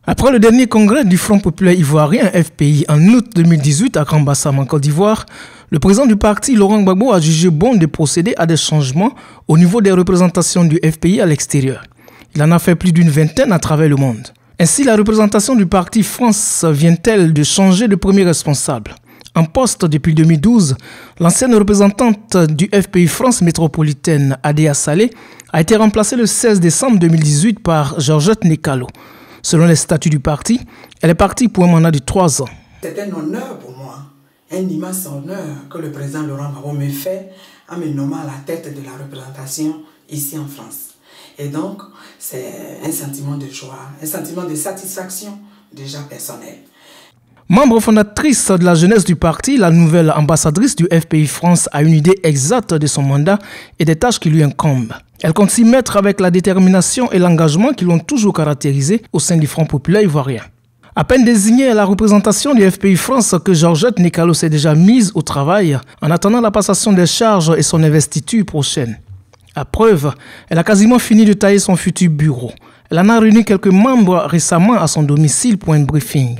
Après le dernier congrès du Front populaire ivoirien FPI en août 2018 à Grand Bassam en Côte d'Ivoire, le président du parti, Laurent Gbagbo, a jugé bon de procéder à des changements au niveau des représentations du FPI à l'extérieur. Il en a fait plus d'une vingtaine à travers le monde. Ainsi, la représentation du parti France vient-elle de changer de premier responsable. En poste depuis 2012, l'ancienne représentante du FPI France métropolitaine, Adéa Saleh, a été remplacée le 16 décembre 2018 par Georgette Nekalo. Selon les statuts du parti, elle est partie pour un mandat de 3 ans. C'est un honneur pour moi, un immense honneur que le président Laurent Gbagbo me fait en me nommant à la tête de la représentation ici en France. Et donc, c'est un sentiment de joie, un sentiment de satisfaction déjà personnel. Membre fondatrice de la jeunesse du parti, la nouvelle ambassadrice du FPI France a une idée exacte de son mandat et des tâches qui lui incombent. Elle compte s'y mettre avec la détermination et l'engagement qui l'ont toujours caractérisé au sein du Front populaire ivoirien. À peine désignée à la représentation du FPI France que Georgette Nekalo s'est déjà mise au travail en attendant la passation des charges et son investiture prochaine. À preuve, elle a quasiment fini de tailler son futur bureau. Elle en a réuni quelques membres récemment à son domicile pour un briefing.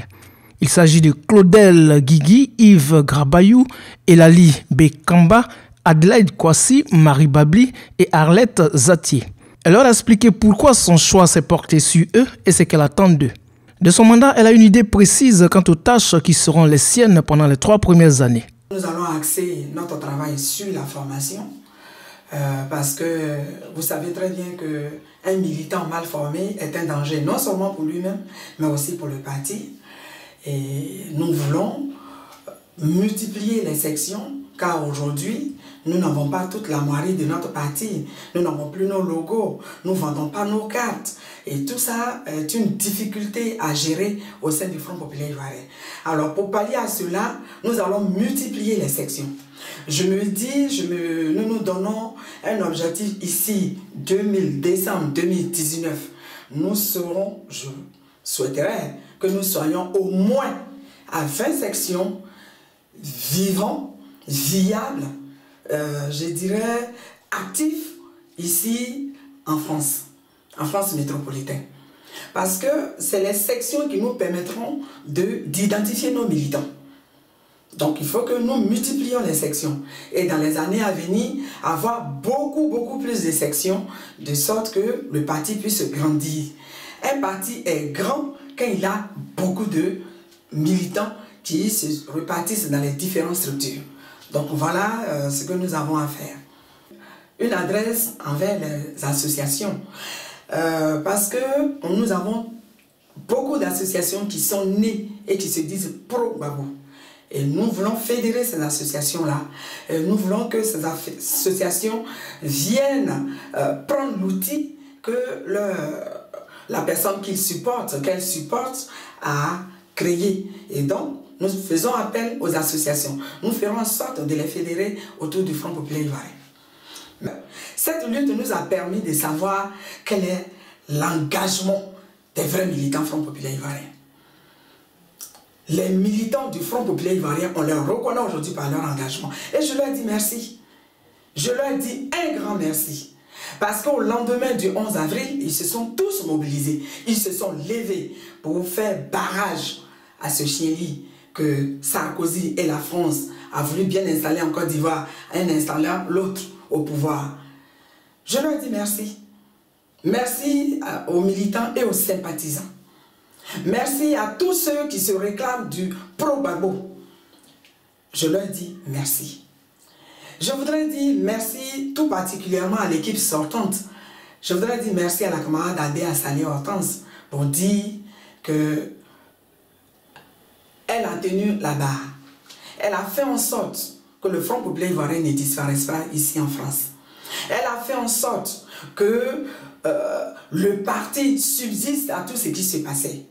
Il s'agit de Claudel Guigui, Yves Grabayou, Elali Bekamba, Adelaide Kwasi, Marie Babli et Arlette Zatier. Elle leur a expliqué pourquoi son choix s'est porté sur eux et ce qu'elle attend d'eux. De son mandat, elle a une idée précise quant aux tâches qui seront les siennes pendant les 3 premières années. Nous allons axer notre travail sur la formation parce que vous savez très bien qu'un militant mal formé est un danger non seulement pour lui-même mais aussi pour le parti. Et nous voulons multiplier les sections car aujourd'hui, nous n'avons pas toute la moitié de notre parti. Nous n'avons plus nos logos, nous ne vendons pas nos cartes. Et tout ça est une difficulté à gérer au sein du Front populaire ivoirien. Alors pour pallier à cela, nous allons multiplier les sections. Je me dis, nous donnons un objectif ici, décembre 2019. Nous serons, je souhaiterais que nous soyons au moins à 20 sections vivants, viables, je dirais actifs ici en France métropolitaine. Parce que c'est les sections qui nous permettront d'identifier nos militants. Donc il faut que nous multiplions les sections et dans les années à venir, avoir beaucoup plus de sections de sorte que le parti puisse grandir. Un parti est grand quand il a beaucoup de militants qui se répartissent dans les différentes structures. Donc voilà ce que nous avons à faire. Une adresse envers les associations. Parce que nous avons beaucoup d'associations qui sont nées et qui se disent pro-Gbagbo. Et nous voulons fédérer ces associations-là. Nous voulons que ces associations viennent prendre l'outil que la personne qu'elle supporte a créé. Et donc, nous faisons appel aux associations. Nous ferons en sorte de les fédérer autour du Front populaire ivoirien. Cette lutte nous a permis de savoir quel est l'engagement des vrais militants Front populaire ivoirien. Les militants du Front populaire ivoirien, on les reconnaît aujourd'hui par leur engagement. Et je leur dis merci. Je leur dis un grand merci. Parce qu'au lendemain du 11 avril, ils se sont tous mobilisés. Ils se sont levés pour faire barrage à ce chien-lit que Sarkozy et la France a voulu bien installer en Côte d'Ivoire, en installant l'autre au pouvoir. Je leur dis merci. Merci aux militants et aux sympathisants. Merci à tous ceux qui se réclament du pro-Gbagbo. Je leur dis merci. Je voudrais dire merci tout particulièrement à l'équipe sortante. Je voudrais dire merci à la camarade Adéa Saleh Hortense pour dire que elle a tenu la barre. Elle a fait en sorte que le Front populaire ivoirien ne disparaisse pas ici en France. Elle a fait en sorte que le parti subsiste à tout ce qui se passait.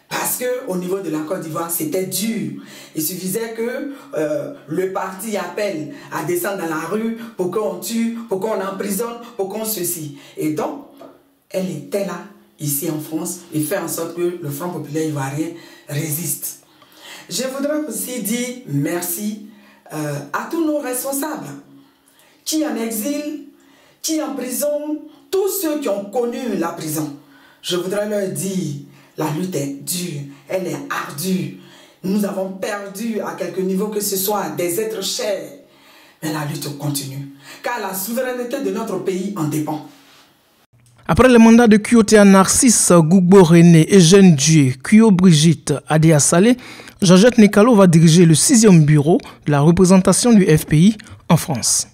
Parce qu'au niveau de la Côte d'Ivoire, c'était dur. Il suffisait que le parti appelle à descendre dans la rue pour qu'on tue, pour qu'on emprisonne, pour qu'on ceci. Et donc, elle était là, ici en France, et fait en sorte que le Front populaire ivoirien résiste. Je voudrais aussi dire merci à tous nos responsables, qui en exil, qui en prison, tous ceux qui ont connu la prison. Je voudrais leur dire La lutte est dure, elle est ardue. Nous avons perdu à quelque niveau que ce soit des êtres chers. Mais la lutte continue, car la souveraineté de notre pays en dépend. Après le mandat de Kyotea Narcisse, Gougbo René, Eugène Dieu, Kuyo Brigitte, Adéa Salé, Georgette Nekalo va diriger le 6e bureau de la représentation du FPI en France.